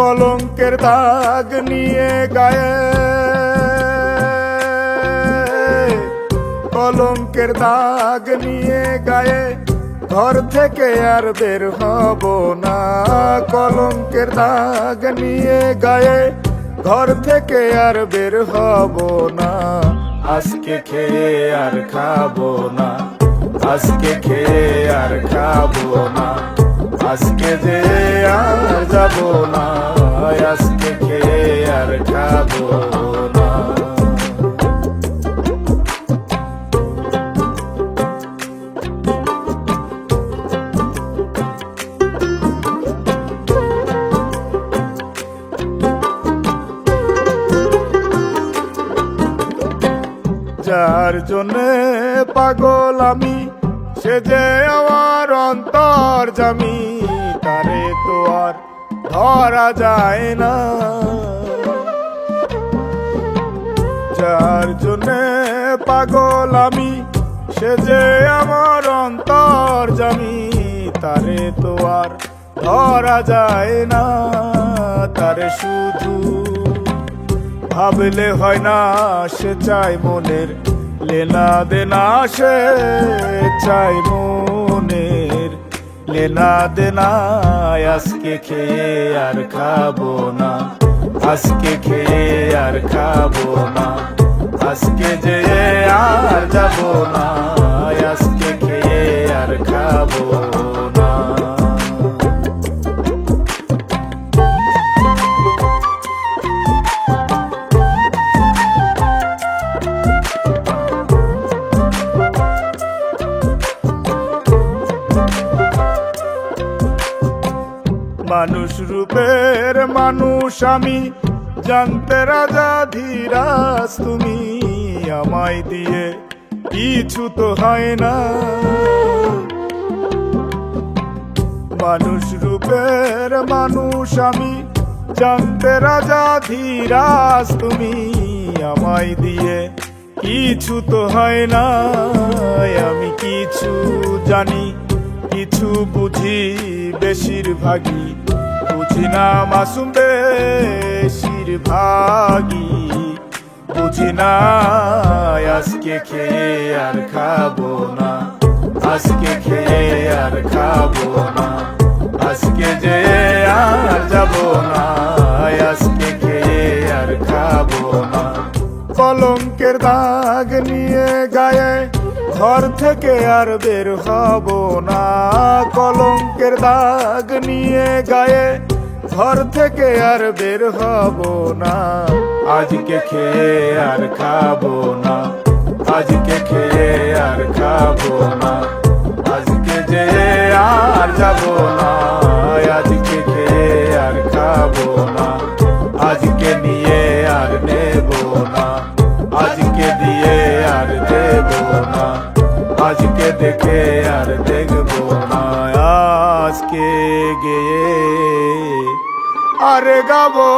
কলঙ্কের দাগ নিয়ে গায়ে, কলঙ্কের দাগ নিয়ে গায়ে ঘর থেকে আর বের হব না। কলঙ্কের দাগ নিয়ে গায়ে ঘর থেকে আর বের হব না। আজকে খেয়ে আর খাবো না, আজকে খেয়ে আর খাবো না, আজকে যে আর যাবো না, আজকে খেয়ে আর খাবো না। যার জন্যে পাগল আমি, সে যে আমার অন্তর্যামী, তারে তো আর ধরা যায় না। যার জন্যে পাগল আমি, সে যে আমার অন্তর্যামী, তারে তো আর ধরা যায় না। তারে শুধু ভাবলে হয় না, সে চাই মনের লেনা দেনা, সে চাই মনের লেনা দেনা। আজকে খেয়ে আর খাবো না, আজকে খেয়ে আর খাবো না, আজকে যে আর যাবো না, আজকে খেয়ে আর খাবো না। মানুষ রূপের মানুষ আমি, জানতে রাজা ধীরাজ তুমি, আমায় দিয়ে কিছু তো হয় না। মানুষ রূপের মানুষ আমি, জানতে রাজা ধীরাজ তুমি, আমায় দিয়ে কিছু তো হয় না। আমি কিছু জানি, কিছু বুঝি, বেশিরভাগই বুঝি না মাসুম, বেশিরভাগই বুঝি না। আজকে খেয়ে আর খাবো না, আজকে খেয়ে আর খাবো না, আজকে যে আর যাবো না, আজকে খেয়ে আর খাবো না। কলঙ্কের দাগ নিয়ে গায়ে ঘর থেকে আর বের হব না। কলঙ্কের দাগ নিয়ে গায়ে ঘর থেকে আর বের হব না। আজকে খেয়ে আর খাবো না, আজকে খেয়ে আর খাবো না, আজকে যে আর যাবো না, আজকে খেয়ে আর খাবো না, আজকে নিয়ে আর নেবো না, আজকে দিয়ে আর দেবো না, আজকে দেখে আর দেখবো না। আজকে গিয়ে আর গাবো